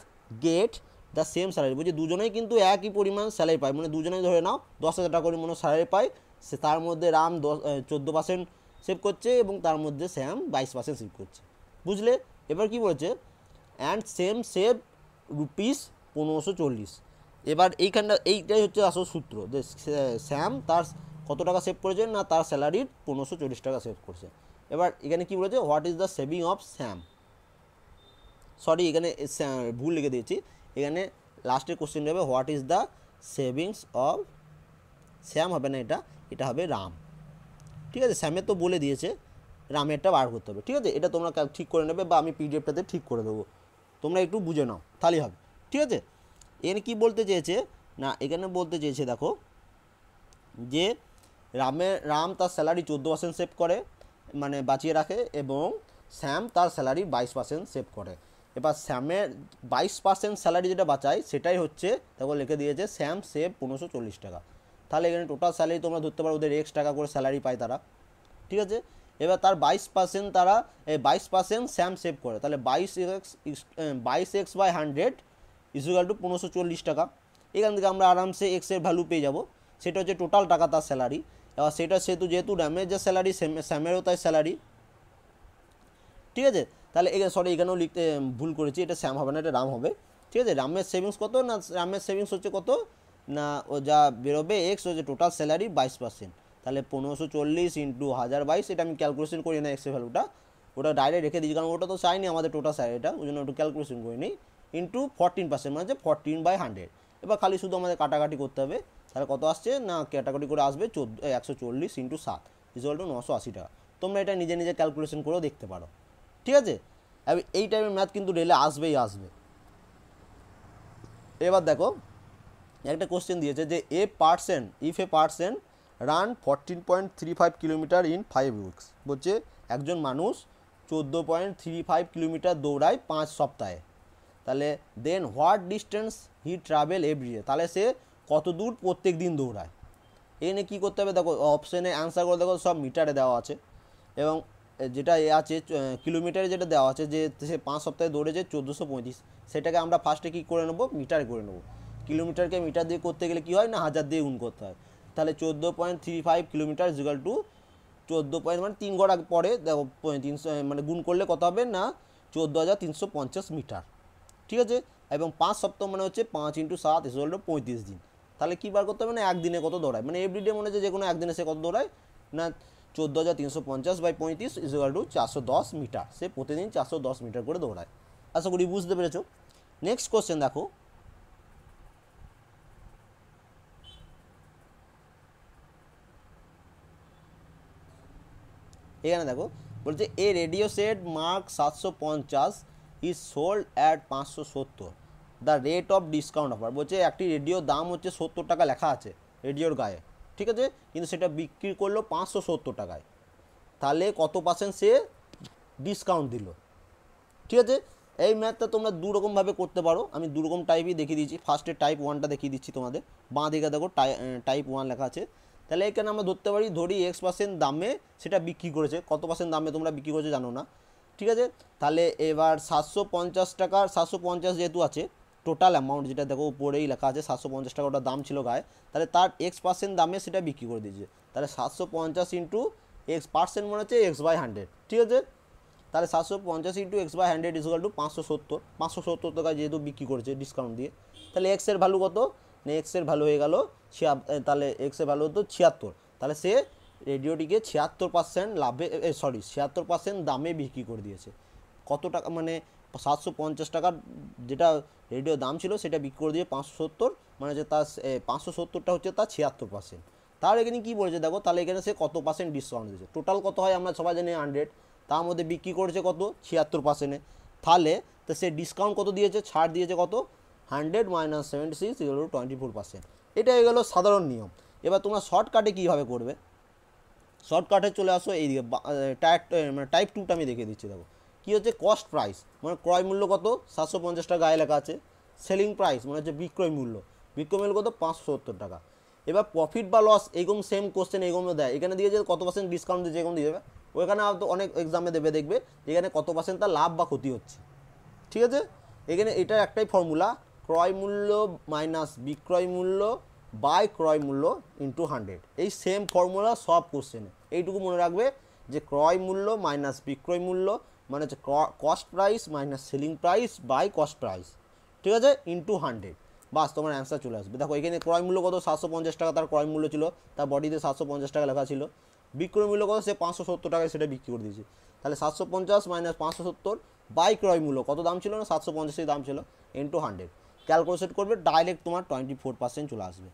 Speaker 1: get the same salary, বলছে দুজনেই কিন্তু একই পরিমাণ স্যালারি পায়, মানে দুজনেই ধরে নাও 10,000 টাকা করে মনে স্যালারি পায়, সে তার মধ্যে রাম 14% সেভ করছে এবং তার মধ্যে স্যাম 22% সেভ করছে, বুঝলে। এবার কি বলেছে অ্যান্ড সেম সেভ রুপিস 1540। এবার এইটাই হচ্ছে আসল সূত্র, যে স্যাম তার কত টাকা সেভ করেছে না তার স্যালারির 1540 টাকা সেভ করছে। এবার এখানে কি বলেছে what is the saving of Sam, sorry এখানে ভুল লিখে দিয়েছি, এখানে লাস্টের কোশ্চেন হবে what is the savings of Sam, হবে না এটা হবে রাম, ঠিক আছে। স্যামের তো বলে দিয়েছে, রামেরটা বার করতে হবে, ঠিক আছে। এটা তোমরা ঠিক করে নেবে বা আমি পিডিএফটাতে ঠিক করে দেবো, তোমরা একটু বুঝে নাও তাহলেই হবে, ঠিক আছে। এখানে কি বলতে চেয়েছে না, এখানে বলতে চেয়েছে দেখো যে রাম তার স্যালারি 14% সেভ করে, মানে বাঁচিয়ে রাখে, এবং স্যাম তার স্যালারি 22% সেভ করে। এবার স্যামের 22% স্যালারি যেটা বাঁচায় সেটাই হচ্ছে দেখো লিখে দিয়েছে স্যাম সেভ 1540 টাকা। তাহলে এখানে টোটাল স্যালারি তোমরা ধরতে পারো ওদের X টাকা করে স্যালারি পায় তারা, ঠিক আছে। এবার তার 22% তারা 22% স্যাম সেভ করে, তাহলে 22x/100 ইকুয়াল টু 1540 টাকা। এখান থেকে আমরা আরামসে এক্সের ভ্যালু পেয়ে যাব, সেটা হচ্ছে টোটাল টাকা তার স্যালারি। এবার সেটা যেহেতু রামের যে স্যালারি স্যামেরও তাই স্যালারি, ঠিক আছে। তাহলে এখানেও লিখতে ভুল করেছি, এটা স্যাম হবে না, এটা রাম হবে, ঠিক আছে। রামের সেভিংস কত না, রামের সেভিংস হচ্ছে কত না, ও যা বেরোবে এক্স হচ্ছে টোটাল স্যালারি 22%, তাহলে 1540 ইন্টু 1022, এটা আমি ক্যালকুলেশন করি না এক্সের ভ্যালুটা, ওটা ডাইরেক্ট রেখে দিয়েছি, কারণ ওটা তো চাইনি আমাদের টোটাল স্যালারিটা, ওই জন্য একটু ক্যালকুলেশন করে নিই, ইন্টু 14%, মানে হচ্ছে 14/100। এবার খালি শুধু আমাদের কাটাকাটি করতে হবে, তাহলে কত আসছে না কাটাকাটি করে আসবে 140 ইন্টু 7 ইকুয়াল টু 980 টাকা। তোমরা এটা নিজে নিজে ক্যালকুলেশন করেও দেখতে পারো, ঠিক আছে। এই টাইপের ম্যাথ কিন্তু রেলে আসবেই আসবে। এবার দেখো একটা কোশ্চেন দিয়েছে যে if a person run 14.35 kilometre in 5 weeks, বলছে একজন মানুষ 14.35 কিলোমিটার দৌড়ায় 5 সপ্তাহে, তাহলে then what distance he travel every day, তাহলে সে কত দূর প্রত্যেক দিন দৌড়ায়। এখানে কী করতে হবে দেখো, অপশানে অ্যান্সারগুলো দেখো সব মিটারে দেওয়া আছে, এবং যেটা আছে কিলোমিটারে যেটা দেওয়া আছে যে সে 5 সপ্তাহে দৌড়েছে 1435, সেটাকে আমরা ফার্স্টে কী করে নেবো, মিটারে করে নেবো। কিলোমিটারকে মিটার দিয়ে করতে গেলে কী হয় না, 1000 দিয়ে গুণ করতে হয়। তাহলে 14.35 কিলোমিটার ইকুয়াল টু 14 মানে 3 ঘর আগে পরে দেখো 300 মানে গুণ করলে কত হবে না 14,350 মিটার, ঠিক আছে। এবং 5 সপ্তাহ মানে হচ্ছে 5 × 7 ইকুয়াল টু 35 দিন। তাহলে কী বার করতে হবে না, একদিনে কত দৌড়ায়, মানে এভরিডে মনে হচ্ছে যে কোনো একদিনে সে কত দৌড়ায় না 14,350/35 ইকুয়াল টু 410 মিটার, সে প্রতিদিন 410 মিটার করে দৌড়ায়। আশা করি বুঝতে পেরেছো। নেক্সট কোশ্চেন দেখো, এখানে দেখো বলছে a radio set mark 750 is sold at 570, the rate of discount offer. বলছে একটি রেডিওর দাম হচ্ছে 70 টাকা লেখা আছে রেডিওর গায়ে, ঠিক আছে, কিন্তু সেটা বিক্রি করলো 570 টাকায়, তাহলে কত পার্সেন্ট সে ডিসকাউন্ট দিল, ঠিক আছে। এই ম্যাথটা তোমরা দুরকমভাবে করতে পারো, আমি দুরকম টাইপই দেখিয়ে দিয়েছি। ফার্স্টে টাইপ 1টা দেখিয়ে দিচ্ছি তোমাদের, বাঁ দিকে দেখো টাইপ 1 লেখা আছে। তাহলে এখানে আমরা ধরতে পারি, ধরি X% দামে সেটা বিক্রি করেছে, কত পার্সেন্ট দামে তোমরা বিক্রি করেছে জানো না, ঠিক আছে। তাহলে এবার 750 টাকার 750 যেহেতু আছে টোটাল অ্যামাউন্ট, যেটা দেখো উপরেই লেখা আছে 750 টাকা ওটা দাম ছিল গায়ে, তাহলে তার X% দামে সেটা বিক্রি করে দিয়েছে। তাহলে 750 ইন্টু X% মনে হচ্ছে X/100, ঠিক আছে। তাহলে 750 ইন্টু X/100 ইকুয়াল টু 570 টাকা যেহেতু বিক্রি করেছে ডিসকাউন্ট দিয়ে, তাহলে এক্সের ভ্যালু কত না, এক্সের ভ্যালু হয়ে গেল, তাহলে এক্সের ভ্যালু হতো 76, তাহলে সে রেডিওটিকে 76% লাভে 76% দামে বিক্রি করে দিয়েছে। কত টাকা মানে 750 টাকার যেটা রেডিও দাম ছিল সেটা বিক্রি করে দিয়ে 570, মানে হচ্ছে তার 570টা হচ্ছে তার 76%। তার এখানে কী বলেছে দেখো, তাহলে এখানে সে কত পার্সেন্ট ডিসকাউন্ট দিয়েছে, টোটাল কত হয় আমরা সবাই জানি 100, তার মধ্যে বিক্রি করেছে কত 76%, তাহলে তো সে ডিসকাউন্ট কত দিয়েছে, ছাড় দিয়েছে কত 100 - 76 = 24%। এটা হয়ে গেল সাধারণ নিয়ম। এবার তোমরা শর্টকাটে কীভাবে করবে, শর্টকাটে চলে আসো এইদিকে, টাইপ 2টা আমি দেখিয়ে দিচ্ছি। দেখো কী হচ্ছে, কস্ট প্রাইস মানে ক্রয় মূল্য কত 750 টাকা গায়ে লেখা আছে, সেলিং প্রাইস মানে হচ্ছে বিক্রয় মূল্য কত 570 টাকা। এবার প্রফিট বা লস এইরকম সেম কোশ্চেন এইরকম দেয়, এখানে দিয়ে যে কত পার্সেন্ট ডিসকাউন্ট দিয়েছে এরকম দিয়ে দেবে, ওইখানে তো অনেক এক্সামে দেবে, দেখবে এখানে কত পার্সেন্ট তার লাভ বা ক্ষতি হচ্ছে, ঠিক আছে। এখানে এটার একটাই ফর্মুলা, ক্রয় মূল্য মাইনাস বিক্রয় মূল্য বাই ক্রয় মূল্য ইন্টু 100, এই সেম ফর্মুলা সব কোশ্চেনে। এইটুকু মনে রাখবে যে ক্রয় মূল্য মাইনাস বিক্রয় মূল্য মানে হচ্ছে cost price minus selling price by cost price, ঠিক আছে, ইন্টু 100, বাস তোমার অ্যান্সার চলে আসবে। দেখো এখানে ক্রয় মূল্য কত 750 টাকা তার ক্রয় মূল্য ছিল, তার বডিতে 750 টাকা লেখা ছিল, বিক্রয় মূল্য কত সে 570 টাকায় সেটা বিক্রি করে দিয়েছে, তাহলে 750 মাইনাস 570 বাই ক্রয় মূল্য কত দাম ছিল না 750 দাম ছিল, ইন্টু 100 ক্যালকুলেশন করবে, ডাইরেক্ট তোমার 24% চলে আসবে।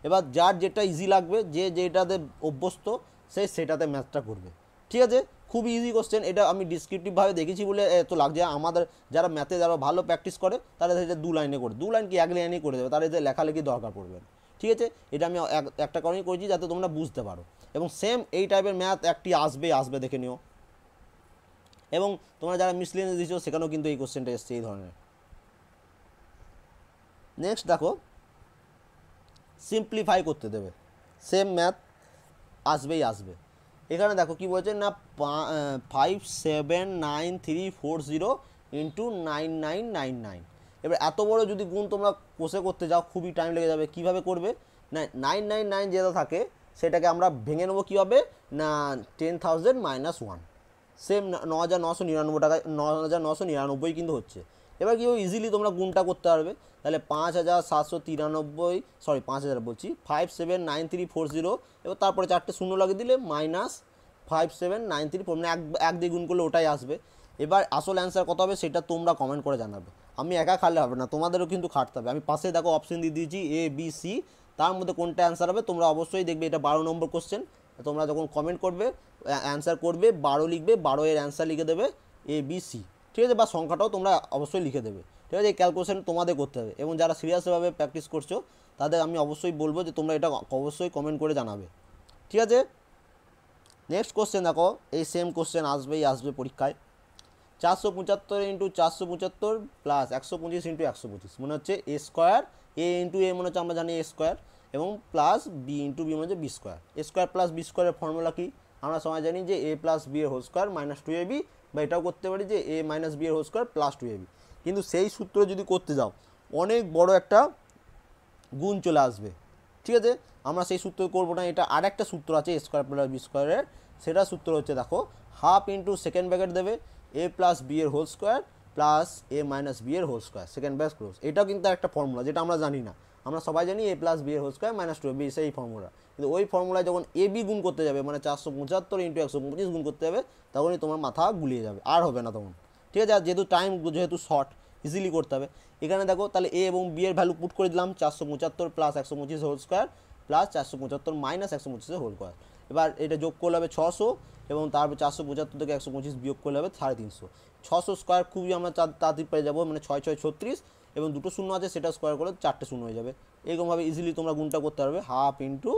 Speaker 1: এবার যার যেটা ইজি লাগবে, যে যেটাতে অভ্যস্ত সে সেটাতে ম্যাথটা করবে, ঠিক আছে। খুব ইজি কোশ্চেন, এটা আমি ডিসক্রিপটিভভাবে দেখেছি বলে এত লাগছে। আমাদের যারা ম্যাথে যারা ভালো প্র্যাকটিস করে তারা সেটা 2 লাইনে করে, 2 লাইন কি 1 লাইনেই করে দেবে, তারা এতে লেখালেখি দরকার পড়বে না, ঠিক আছে। এটা আমি একটা কারণেই করেছি যাতে তোমরা বুঝতে পারো, এবং সেম এই টাইপের ম্যাথ একটি আসবে দেখে নিও। এবং তোমরা যারা মিসলেনিয়াস দিচ্ছ সেখানেও কিন্তু এই কোশ্চেনটা এসছে এই ধরনের। নেক্সট দেখো, সিম্পলিফাই করতে দেবে, সেম ম্যাথ আসবে। এখানে দেখো কি বলছে না 579,340 ইন্টু 9999। এবার এত বড় যদি গুণ তোমরা কোষে করতে যাও খুবই টাইম লেগে যাবে। কিভাবে করবে না 999 যেটা থাকে সেটাকে আমরা ভেঙে নেবো কীভাবে না 10,000 - 1, সেম 9,999 টাকা 9,999 কিন্তু হচ্ছে। এবার কি ইজিলি তোমরা গুণটা করতে পারবে, তাহলে 5,793 5,000 বলছি 579,340, এবার তারপরে 4টে শূন্য লাগিয়ে দিলে -5,793, মানে এক দিয়ে গুণ করলে ওটাই আসবে। এবার আসল অ্যান্সার কত হবে সেটা তোমরা কমেন্ট করে জানাবে, আমি একা খাটলে হবে না, তোমাদেরও কিন্তু খাটতে হবে। আমি পাশে দেখো অপশন দিয়ে দিয়েছি ABC, তার মধ্যে কোনটা অ্যান্সার হবে তোমরা অবশ্যই দেখবে। এটা 12 নম্বর কোশ্চেন, তোমরা যখন কমেন্ট করবে অ্যান্সার করবে 12 লিখবে, 12 এর অ্যান্সার লিখে দেবে ABC, ঠিক আছে, বা সংখ্যাটাও তোমরা অবশ্যই লিখে দেবে, ঠিক আছে। এই ক্যালকুলেশন তোমাদের করতে হবে, এবং যারা সিরিয়াসভাবে প্র্যাকটিস করছো তাদের আমি অবশ্যই বলবো যে তোমরা এটা অবশ্যই কমেন্ট করে জানাবে, ঠিক আছে। নেক্সট কোশ্চেন দেখো, এই সেম কোশ্চেন আসবে পরীক্ষায়। 475 × 475 প্লাস 125 × 125 মনে হচ্ছে A² এ ইন্টু এ মনে হচ্ছে আমরা জানি এ স্কোয়ার, এবং প্লাস বি ইন্টু বি মনে হচ্ছে বি স্কোয়ার। এ স্কোয়ার প্লাস বি স্কোয়ারের ফর্মুলা কি আমরা সবাই জানি যে এ প্লাস বি এর whole square minus two A B, বা এটাও করতে পারি যে এ মাইনাস বি এর whole square plus two A B. কিন্তু সেই সূত্র যদি করতে যাও অনেক বড় একটা গুণ চলে আসবে, ঠিক আছে? আমরা সেই সূত্র করবো না, এটা আর একটা সূত্র আছে এ স্কোয়ার প্লাস বি স্কোয়ারের, সেটা সূত্র হচ্ছে দেখো হাফ ইন্টু সেকেন্ড ব্র্যাকেট দেবে এ প্লাস বি এর whole square plus A minus B এর whole square second bracket close. এটাও কিন্তু একটা ফর্মুলা যেটা আমরা জানি না, আমরা সবাই জানি এ প্লাস বি এর whole square minus two B, সেই ফর্মুলা। কিন্তু ওই ফর্মুলায় যখন এ বি গুণ করতে যাবে মানে 475 ইন্টু 125 গুণ করতে যাবে, তখনই তোমার মাথা গুলিয়ে যাবে, আর হবে না তখন, ঠিক আছে? আর যেহেতু টাইম যেহেতু শর্ট, ইজিলি করতে হবে। এখানে দেখো তাহলে এ এবং বি এর ভ্যালু পুট করে দিলাম 475 plus 125 whole square plus 475 minus 125 whole square. এবার এটা যোগ করলে হবে 600, এবং তারপর 475 থেকে 125 বিয়োগ করলে হবে 350। 600 স্কোয়ার খুবই আমরা তাড়াতাড়ি পেয়ে যাবো, মানে 6 6 36, এবং দুটো শূন্য আছে সেটা স্কোয়ার করে 4টে শূন্য হয়ে যাবে। এরকমভাবে ইজিলি তোমরা গুণটা করতে পারবে, হাফ ইন্টু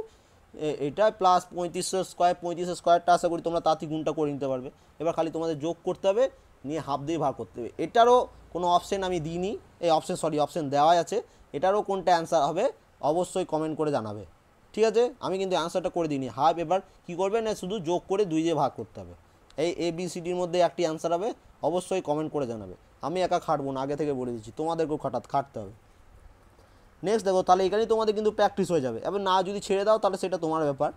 Speaker 1: এটা প্লাস 3500 স্কোয়ার, 3500 স্কোয়ারটা আশা করি তোমরা তাড়াতাড়ি গুণটা করে নিতে পারবে। এবার খালি তোমাদের যোগ করতে হবে, নিয়ে হাফ দিয়ে ভাগ করতে হবে। এটারও কোনো অপশন আমি দিইনি, এই অপশন দেওয়াই আছে, এটারও কোনটা অ্যান্সার হবে অবশ্যই কমেন্ট করে জানাবে, ঠিক আছে? আমি কিন্তু অ্যান্সারটা করে দিইনি হাফ। এবার কী করবে না, শুধু যোগ করে 2 দিয়ে ভাগ করতে হবে। এই এ বি সি ডির মধ্যে একটি অ্যান্সার হবে, অবশ্যই কমেন্ট করে জানাবে। আমি একা খাটবো না, আগে থেকে বলে দিচ্ছি, তোমাদেরকেও খাটতে হবে। নেক্সট দেখো, তাহলে এখানেই তোমাদের কিন্তু প্র্যাকটিস হয়ে যাবে। এবার না যদি ছেড়ে দাও তাহলে সেটা তোমার ব্যাপার।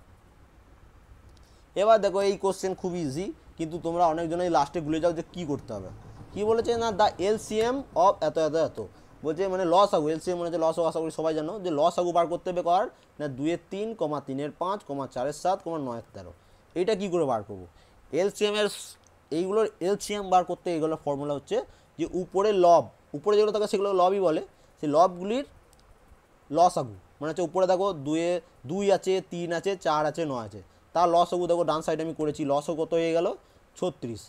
Speaker 1: এবার দেখো এই কোশ্চেন খুব ইজি, কিন্তু তোমরা অনেকজনেই লাস্টে ভুলে যাও যে কী করতে হবে। কী বলেছে না, দ্য এলসিএম অফ এত এত এত, বলছে মানে লস আগু, এলসিএম মানে হচ্ছে লস আগু, আশা করি সবাই জানো যে লস আগু বার করতে হবে কর না 2-এর 3, 3-এর 5, 4-এর 7, 9-এর 13। এইটা কী করে বার করবো? এলসিএমের এইগুলোর এলসিএম বার করতে এইগুলোর ফর্মুলা হচ্ছে যে উপরে লব, উপরে যেগুলো থাকে সেগুলো লবই বলে, সেই লবগুলির লস আগু মানে হচ্ছে উপরে দেখো 2 আছে, 3 আছে, 4 আছে, 9 আছে, তার লস আগু দেখো ডান সাইডে আমি করেছি, লস আগু কত হয়ে গেল 36।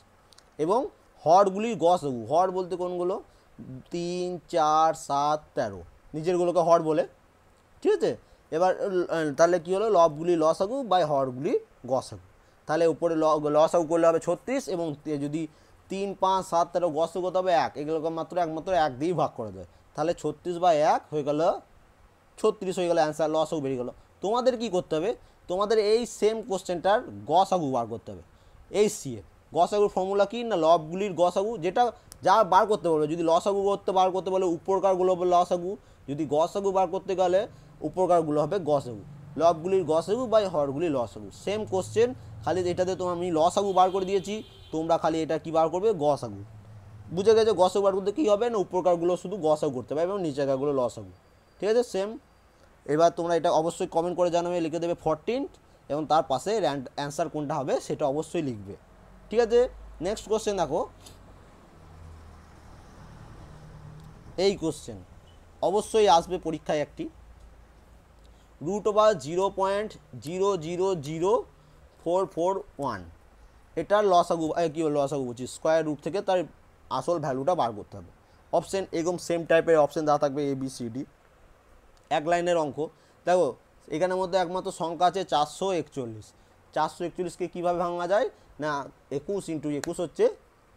Speaker 1: এবং হরগুলির গস আগু, হর বলতে কোনগুলো 3, 4, 7, 13, নিজেরগুলোকে হর বলে, ঠিক আছে? এবার তাহলে কী হলো, লবগুলি লস আগু বাই হরগুলি গস আগু। তাহলে উপরে লস আগু করলে হবে 36, এবং যদি 3, 5, 7, 13 গস আগু হবে 1, এগুলোকে একমাত্র 1 দিয়েই ভাগ করে দেয়, তাহলে 36/1 হয়ে গেল 36 হয়ে গেল অ্যান্সার, লস আগু বেরিয়ে গেলো। তোমাদের কি করতে হবে, তোমাদের এই সেম কোশ্চেনটার গস আগু বার করতে হবে। এই সিএ গস আগুর ফর্মুলা কি না, লবগুলির গস আগু, যেটা যা বার করতে বলবে, যদি লস আগু বার করতে বলে উপরকারগুলো হবে লস আগু, যদি গস আগু বার করতে গেলে উপরকারগুলো হবে গস আগু। লবগুলির গস আগু বাই হরগুলির লস আগু, সেম কোশ্চেন, খালি এটাতে তোমার আমি লস আগু বার করে দিয়েছি, তোমরা খালি এটা কি বার করবে, গস আগু। বুঝে গেছে? গস আগু বার করতে কী হবে না, উপরকারগুলো শুধু গস আগু করতে হবে এবং নিচেকারগুলো লস আগু, ঠিক আছে? সেম। এবার তোমরা এটা অবশ্যই কমেন্ট করে জানাবে, লিখে দেবে 14, এবং তার পাশে অ্যান্সার কোনটা হবে সেটা অবশ্যই লিখবে, ঠিক আছে? নেক্সট কোশ্চেন দেখো, এই কোশ্চেন অবশ্যই আসবে পরীক্ষায় একটি, √0.000441, এটার লস আগু কী লস আগু বলছি, স্কোয়ার রুট থেকে তার আসল ভ্যালুটা বার করতে হবে। অপশান এরকম সেম টাইপের অপশান দেওয়া থাকবে ABCD, এক লাইনের অঙ্ক। দেখো এখানের মধ্যে একমাত্র সংখ্যা আছে 441, 441কে কীভাবে ভাঙা যায় না, 21 × 21 হচ্ছে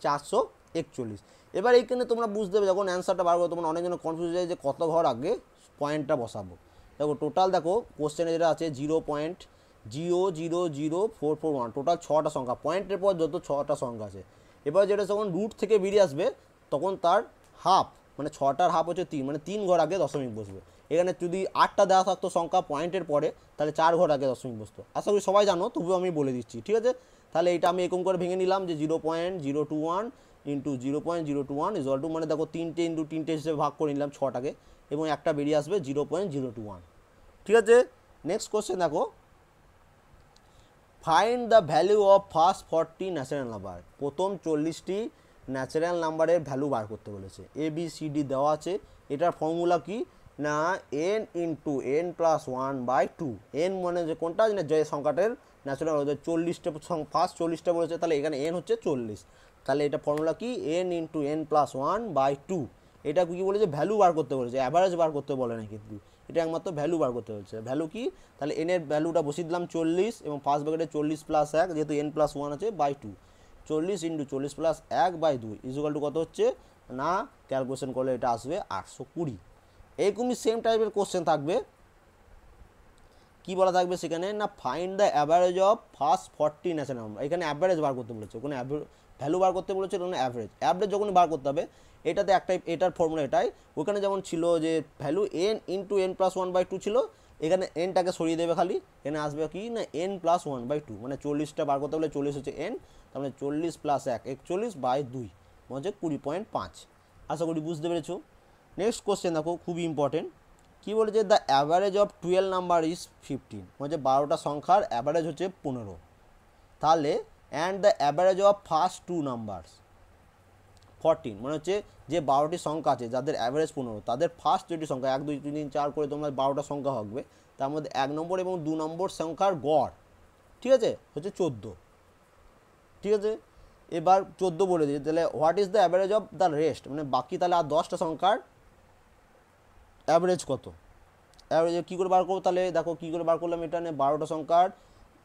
Speaker 1: 441। এবার এইখানে তোমরা বুঝতে হবে, যখন অ্যান্সারটা বার করো তোমরা অনেকজন কনফিউজ হয়ে যায় যে কত ঘর আগে পয়েন্টটা বসাবো। দেখো টোটাল দেখো কোশ্চেনে যেটা আছে 0.000441, টোটাল 6টা সংখ্যা, পয়েন্টের পর যত 6টা সংখ্যা আছে। এবার যেটা যখন রুট থেকে বেরিয়ে আসবে তখন তার হাফ, মানে 6টার হাফ হচ্ছে 3, মানে 3 ঘর আগে দশমিক বসবে। এখানে যদি 8টা দেওয়া থাকতো সংখ্যা পয়েন্টের পরে, তাহলে 4 ঘর আগে দশমিক বসতো। আশা করি সবাই জানো, তবুও আমি বলে দিচ্ছি, ঠিক আছে? তাহলে এটা আমি এরকম করে ভেঙে নিলাম যে 0.021 × 0.021 = মানে দেখো 3টে × 3টে হিসেবে ভাগ করে নিলাম 6টাকে, এবং একটা বেরিয়ে আসবে 0.021, ঠিক আছে? নেক্সট কোশ্চেন দেখো, find the value of first 40 natural number, প্রথম 40টি ন্যাচারাল নাম্বারের ভ্যালু বার করতে বলেছে। ABCD দেওয়া আছে, এটার ফর্মুলা কি না n × n + 1/2, n মানে যে কোনটা না, যে সংখ্যাটার ন্যাচারাল 40টা ফার্স্ট 40টা বলেছে, তাহলে এখানে n হচ্ছে 40, তাহলে এটা ফর্মুলা কি n × n + 1/2। এটা কি বলেছে, ভ্যালু বার করতে বলেছে, অ্যাভারেজ বার করতে বলে না, কিন্তু এটা একমাত্র ভ্যালু বার করতে বলছে। ভ্যালু কি, তাহলে n এর ভ্যালুটা বসিয়ে দিলাম 40, এবং ফার্স্ট ব্র্যাকেটে 40 + 1, যেহেতু n + 1 আছে /2, 40 × 40 + 1/2 = কত হচ্ছে না, ক্যালকুলেশন করলে এটা আসবে 820। এরকমই সেম টাইপের কোশ্চেন থাকবে, কি বলা থাকবে সেখানে না, find the average of first 40 national number. এখানে অ্যাভারেজ বার করতে বলেছে, ওখানে ভ্যালু বার করতে বলেছে, ওখানে অ্যাভারেজ যখনই বার করতে হবে এটাতে একটাই, এটার ফর্মুলা এটাই, ওখানে যেমন ছিল যে ভ্যালু n ইন্টু n+1/2 ছিল, এখানে এনটাকে সরিয়ে দেবে খালি, এখানে আসবে কি না n+1/2, মানে 40টা বার করতে বলে 40 হচ্ছে n, তার মানে 40 + 1 41/2 হচ্ছে 20.5। আশা করি বুঝতে পেরেছো। নেক্সট কোশ্চেন দেখো, খুবই ইম্পর্টেন্ট, কী বলেছে the average of 12 number is 15, মানে 12টা সংখ্যার অ্যাভারেজ হচ্ছে 15, তাহলে and the average of first 2 numbers 14, মানে হচ্ছে যে 12টি সংখ্যা আছে যাদের অ্যাভারেজ 15, তাদের ফার্স্ট যেটি সংখ্যা 1 2 3 4 করে তোমরা 12টা সংখ্যা হবে, তার মধ্যে 1 নম্বর এবং 2 নম্বর সংখ্যার গড়, ঠিক আছে, হচ্ছে 14, ঠিক আছে। এবার 14 বলে দিই, তাহলে what is the average of the rest, মানে বাকি তাহলে আর 10টা সংখ্যার অ্যাভারেজ কত, অ্যাভারেজ কী করে বার করবো, তাহলে দেখো কী করে বার করলাম, এটা নিয়ে 12টা সংখ্যার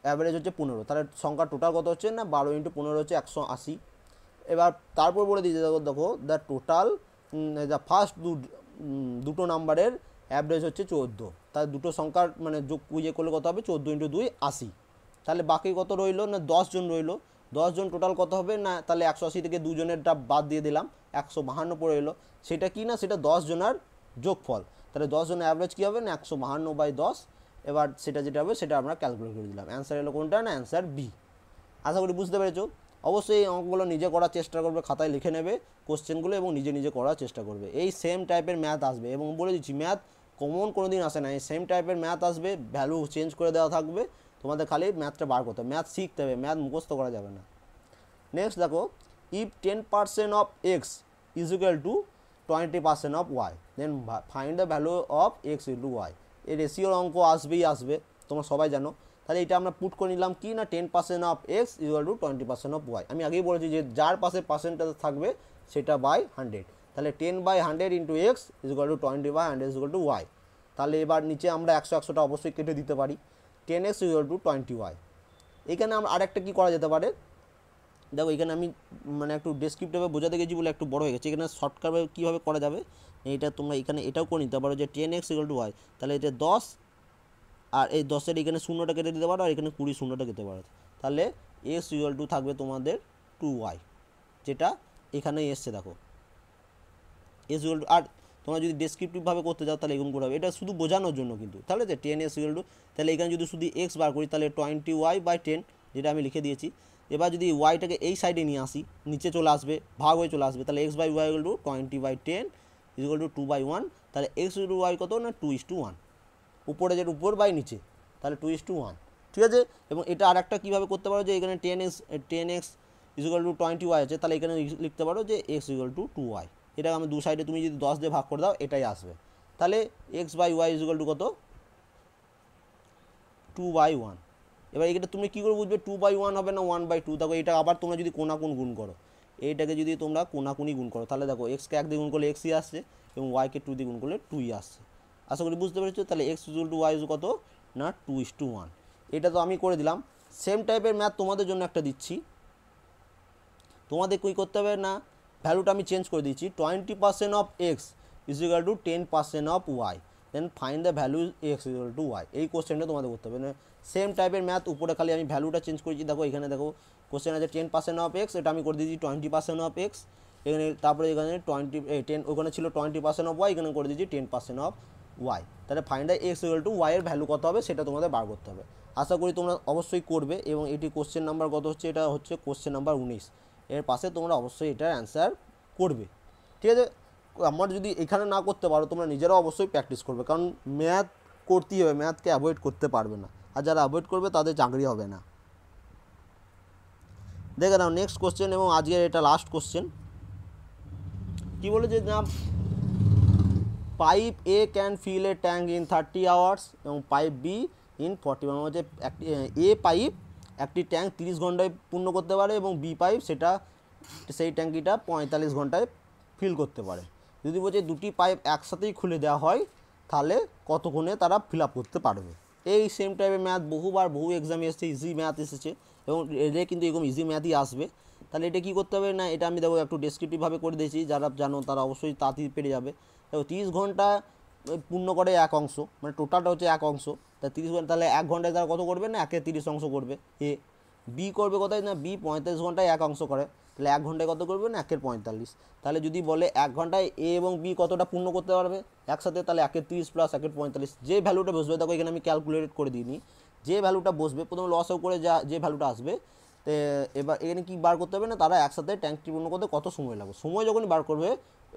Speaker 1: অ্যাভারেজ হচ্ছে 15, তাহলে সংখ্যার টোটাল কত হচ্ছে না 12 × 15 হচ্ছে 180। এবার তারপর বলে দিয়েছে দেখো দ্য টোটাল দ্য ফার্স্ট দুটো নাম্বারের অ্যাভারেজ হচ্ছে 14, তাহলে দুটো সংখ্যার মানে যোগ ইয়ে করলে কত হবে 14 × 2 80, তাহলে বাকি কত রইলো না 10 জন রইলো, 10 জন টোটাল কত হবে না, তাহলে 180 থেকে দুজনেরটা বাদ দিয়ে দিলাম 152 পড়ে এলো, সেটা কি না সেটা 10 জনের যোগফল, তাহলে 10 জনের অ্যাভারেজ কী হবে না 152/10, এবার সেটা যেটা হবে সেটা আমরা ক্যালকুলেট করে দিলাম, অ্যান্সার এলো কোনটা না অ্যান্সার বি। আশা করি বুঝতে পেরেছো। অবশ্যই এই অঙ্কগুলো নিজে করার চেষ্টা করবে, খাতায় লিখে নেবে কোশ্চেনগুলো এবং নিজে নিজে করার চেষ্টা করবে, এই সেম টাইপের ম্যাথ আসবে, এবং বলে দিচ্ছি ম্যাথ কমন কোনো দিন আসে না, এই সেম টাইপের ম্যাথ আসবে, ভ্যালু চেঞ্জ করে দেওয়া থাকবে, তোমাদের খালি ম্যাথটা বার করতে হবে, ম্যাথ শিখতে হবে, ম্যাথ মুখস্থ করা যাবে না। নেক্সট দেখো, if 10% of X is equal to 20% of Y, then find the value of X into Y, এই রেশিওর অঙ্ক আসবেই আসবে, তোমরা সবাই জানো, তাহলে এটা আমরা পুট করে নিলাম কি না 10% of X equal to 20% of Y, আমি আগেই বলেছি যে যার পাশে পার্সেন্টেজ থাকবে সেটা বাই 100, তাহলে 10/100 into X equal to 20/100 equal to Y, তাহলে এবার নিচে আমরা 100 অবশ্যই কেটে দিতে পারি, 10x ইকুয়াল টু 20y। এখানে আমরা আরেকটা কী করা যেতে পারে, দেখো এখানে আমি মানে একটু ডেসক্রিপটিভে বোঝাতে গেছি বলে একটু বড় হয়ে গেছে, এখানে শর্টকাটে কীভাবে করা যাবে, এটা তোমরা এখানে এটাও করে নিতে পারো যে 10x ইকুয়াল টু ওয়াই, তাহলে এটা 10 আর এই 10-এর এখানে শূন্যটা কেটে দিতে পারো, আর এখানে 20 শূন্যটা কেটে পারো, তাহলে x ইকুয়াল টু থাকবে তোমাদের 2y, যেটা এখানে এসছে দেখো x ইকুয়াল টু, আর তোমরা যদি ডেসক্রিপটিভভাবে করতে যাও তাহলে এরকম করে হবে, এটা শুধু বোঝানোর জন্য কিন্তু, তাহলে 10x ইকুয়াল টু, তাহলে এখানে যদি শুধু x বার করি তাহলে 20y/10, যেটা আমি লিখে দিয়েছি, এবার যদি ওয়াইটাকে এই সাইডে নিয়ে আসি নিচে চলে আসবে, ভাগ হয়ে চলে আসবে, তাহলে x/y equal to 20/10 equal to 2/1, তাহলে x ইকুয়াল টু y কত না 2:1, উপরে যেটা উপর বাই নিচে, তাহলে 2:1, ঠিক আছে। এবং এটা আর একটা কীভাবে করতে পারো যে এখানে 10x ইকুয়াল টু 20y আছে, তাহলে এখানে লিখতে পারো যে x ইকুয়াল টু 2y, এটা আমি দু সাইডে তুমি যদি 10 দিয়ে ভাগ করে দাও এটাই আসবে, তাহলে x/y ইকুয়াল টু কত 2/1। এবার এটা তুমি কী করে বুঝবে 2/1 হবে না 1/2, দেখো এটা আবার তোমরা যদি কোনাকুন গুণ করো, এইটাকে যদি তোমরা কোনাকুনি গুণ করো তাহলে দেখো এক্সকে 1 দিয়ে গুণ করলে এক্সই আসছে এবং ওয়াইকে 2 দিয়ে গুণ করলে 2ই আসছে, আশা করি বুঝতে পেরেছো। তাহলে x ইকুয়াল টু ওয়াই কত না 2:1, এটা তো আমি করে দিলাম। সেম টাইপের ম্যাথ তোমাদের জন্য একটা দিচ্ছি, তোমাদের কী করতে হবে না ভ্যালুটা আমি চেঞ্জ করে দিচ্ছি, 20% of X is equal to 10% of Y, then find the value X equal to Y, এই কোশ্চেনটা তোমাদের করতে হবে, সেম টাইপের ম্যাথ, উপরে খালি আমি ভ্যালুটা চেঞ্জ করেছি, দেখো এখানে দেখো কোশ্চেন আছে 10% অফ এক্স, এটা আমি করে দিয়েছি 20% অফ এক্স, এখানে তারপরে এখানে 10 ওখানে ছিল 20% অফ ওয়াই, এখানে করে দিয়েছি 10% অফ ওয়াই, তাহলে find the X equal to Y এর ভ্যালু কত হবে সেটা তোমাদের বার করতে হবে, আশা করি তোমরা অবশ্যই করবে। এবং এটি কোশ্চেন নাম্বার কত হচ্ছে, এটা হচ্ছে কোশ্চেন নাম্বার 19, এর পাশে তোমরা অবশ্যই এটার অ্যান্সার করবে, ঠিক আছে। আমার যদি এখানে না করতে পারো তোমরা নিজেরাও অবশ্যই প্র্যাকটিস করবে, কারণ ম্যাথ করতেই হবে, ম্যাথকে অ্যাভয়েড করতে পারবে না, আর যারা অ্যাভয়েড করবে তাদের চাকরি হবে না। দেখে নাও নেক্সট কোশ্চেন, এবং আজকের এটা লাস্ট কোশ্চেন, কী বলে যে না pipe A can fill a tank in 30 hours এবং পাইপ বি ইন 41, হচ্ছে একটি এ পাইপ একটি ট্যাঙ্ক 30 ঘন্টায় পূর্ণ করতে পারে এবং বি পাইপ সেটা সেই ট্যাঙ্কিটা 45 ঘন্টায় ফিল করতে পারে। যদি বলছে দুটি পাইপ একসাথেই খুলে দেওয়া হয় তাহলে কতক্ষণে তারা ফিল আপ করতে পারবে। এই সেম টাইপের ম্যাথ বহু এক্সামে এসেছে, ইজি ম্যাথ এসেছে এবং এদের কিন্তু এরকম ইজি ম্যাথই আসবে। তাহলে এটা কী করতে হবে না, এটা আমি দেখো একটু ডেসক্রিপটিভভাবে করে দিয়েছি, যারা জানো তারা অবশ্যই তাড়াতাড়ি পেরে যাবে। দেখো 30 ঘন্টা পূর্ণ করে 1 অংশ, মানে টোটালটা হচ্ছে 1 অংশ, তা 30 ঘন্টা, তাহলে 1 ঘন্টায় তারা কত করবে না 1 30 অংশ করবে। এ বি করবে কোথায় না বি 45 ঘন্টায় 1 অংশ করে, তাহলে 1 ঘন্টায় কত করবে না 1 45। তাহলে যদি বলে 1 ঘন্টায় এ এবং বি কতটা পূর্ণ করতে পারবে একসাথে, তাহলে 1 30 প্লাস 1 45, যে ভ্যালুটা বসবে, দেখো এখানে আমি ক্যালকুলেট করে দিইনি, যে ভ্যালুটা বসবে প্রথমে লসও করে যে ভ্যালুটা আসবে, তো এবার এখানে কি বার করতে হবে না, তারা একসাথে ট্যাঙ্কটি পূর্ণ করতে কত সময় লাগবে, সময় যখনই বার করবে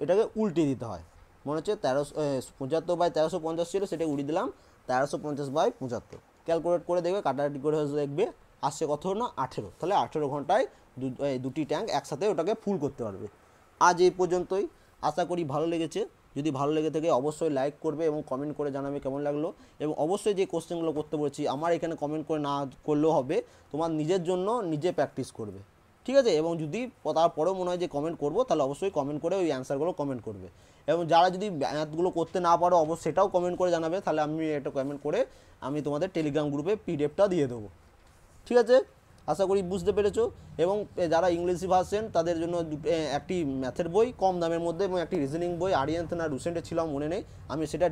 Speaker 1: এটাকে উল্টে দিতে হয়। মনে হচ্ছে 75/1350 ছিল, সেটা উড়িয়ে দিলাম 1350/75, ক্যালকুলেট করে দেখবে, কাটাকাটি করে দেখবে আসছে কত না 18, তাহলে 18 ঘন্টায় দুটি ট্যাঙ্ক একসাথে ওটাকে ফুল করতে পারবে। আজ এই পর্যন্তই, আশা করি ভালো লেগেছে। যদি ভালো লেগে থাকে অবশ্যই লাইক করবে এবং কমেন্ট করে জানাবে কেমন লাগলো, এবং অবশ্যই যে কোশ্চেনগুলো করতে বলছি আমার এখানে কমেন্ট করে না করলেও হবে, তোমার নিজের জন্য নিজে প্র্যাকটিস করবে, ঠিক আছে। এবং যদি তারপরেও মনে হয় যে কমেন্ট করবো, তাহলে অবশ্যই কমেন্ট করে ওই অ্যান্সারগুলো কমেন্ট করবে, এবং যারা যদি ম্যাথগুলো করতে না পারো অবশ্যই সেটাও কমেন্ট করে জানাবে, তাহলে আমি একটা কমেন্ট করে আমি তোমাদের টেলিগ্রাম গ্রুপে পিডিএফটা দিয়ে দেবো, ঠিক আছে। আশা করি বুঝতে পেরেছো। এবং যারা ইংলিশ ভার্সন তাদের জন্য একটি ম্যাথের বই কম দামের মধ্যে এবং একটি রিজনিং বই আরিয়ান্থ না রুসেন্টে ছিলাম মনে নেই, আমি সেটা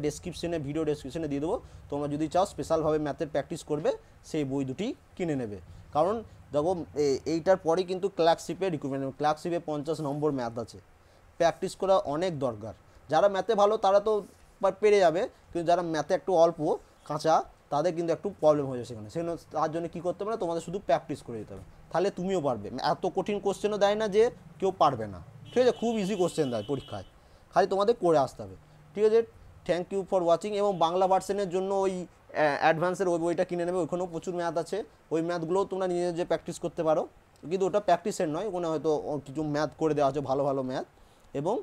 Speaker 1: ভিডিও ডেসক্রিপশনে দিয়ে দেবো। তোমরা যদি চাও স্পেশালভাবে ম্যাথের প্র্যাকটিস করবে, সেই বই দুটি কিনে নেবে। কারণ দেখো এইটার পরেই কিন্তু ক্লার্কশিপে রিক্রুটমেন্ট, ক্লার্কশিপে 50 নম্বর ম্যাথ আছে, প্র্যাকটিস করা অনেক দরকার। যারা ম্যাথে ভালো তারা তো পেরে যাবে, কিন্তু যারা ম্যাথে একটু অল্প কাঁচা তাদের কিন্তু একটু প্রবলেম হয়ে যায় সেখানে। তার জন্য কী করতে হবে না, তোমাদের শুধু প্র্যাকটিস করে দিতে হবে, তাহলে তুমিও পারবে। এত কঠিন কোশ্চেনও দেয় না যে কেউ পারবে না, ঠিক আছে, খুব ইজি কোশ্চেন দেয় পরীক্ষায়, খালি তোমাদের করে আসতে হবে, ঠিক আছে। Thank you for watching. এবং বাংলা ভার্সনের জন্য ওই অ্যাডভান্সের ওই বইটা কিনে নেবে, ওইখানেও প্রচুর ম্যাথ আছে, ওই ম্যাথগুলোও তোমরা নিজে নিজে প্র্যাকটিস করতে পারো, কিন্তু ওটা প্র্যাকটিসের নয়, ওখানে হয়তো কিছু ম্যাথ করে দেওয়া আছে, ভালো ভালো ম্যাথ। এবং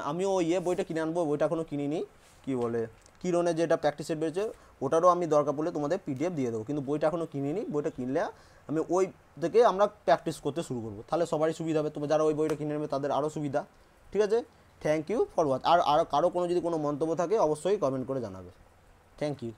Speaker 1: আমিও ওই বইটা কিনে আনবো, বইটা এখনও কিনিনি, কী বলে কিরণের যেটা প্র্যাকটিস সেট বেরোচ্ছে ওটারও আমি দরকার পড়লে তোমাদের পিডিএফ দিয়ে দেবো, কিন্তু বইটা এখনও কিনিনি, বইটা কিনলে আমি ওই থেকে আমরা প্র্যাকটিস করতে শুরু করবো, তাহলে সবারই সুবিধা হবে, তোমরা যারা ওই বইটা কিনে নেবে তাদের আরও সুবিধা, ঠিক আছে। Thank you for watch. আর কারো কোনো যদি কোনো মন্তব্য থাকে অবশ্যই কমেন্ট করে জানাবে। Thank you.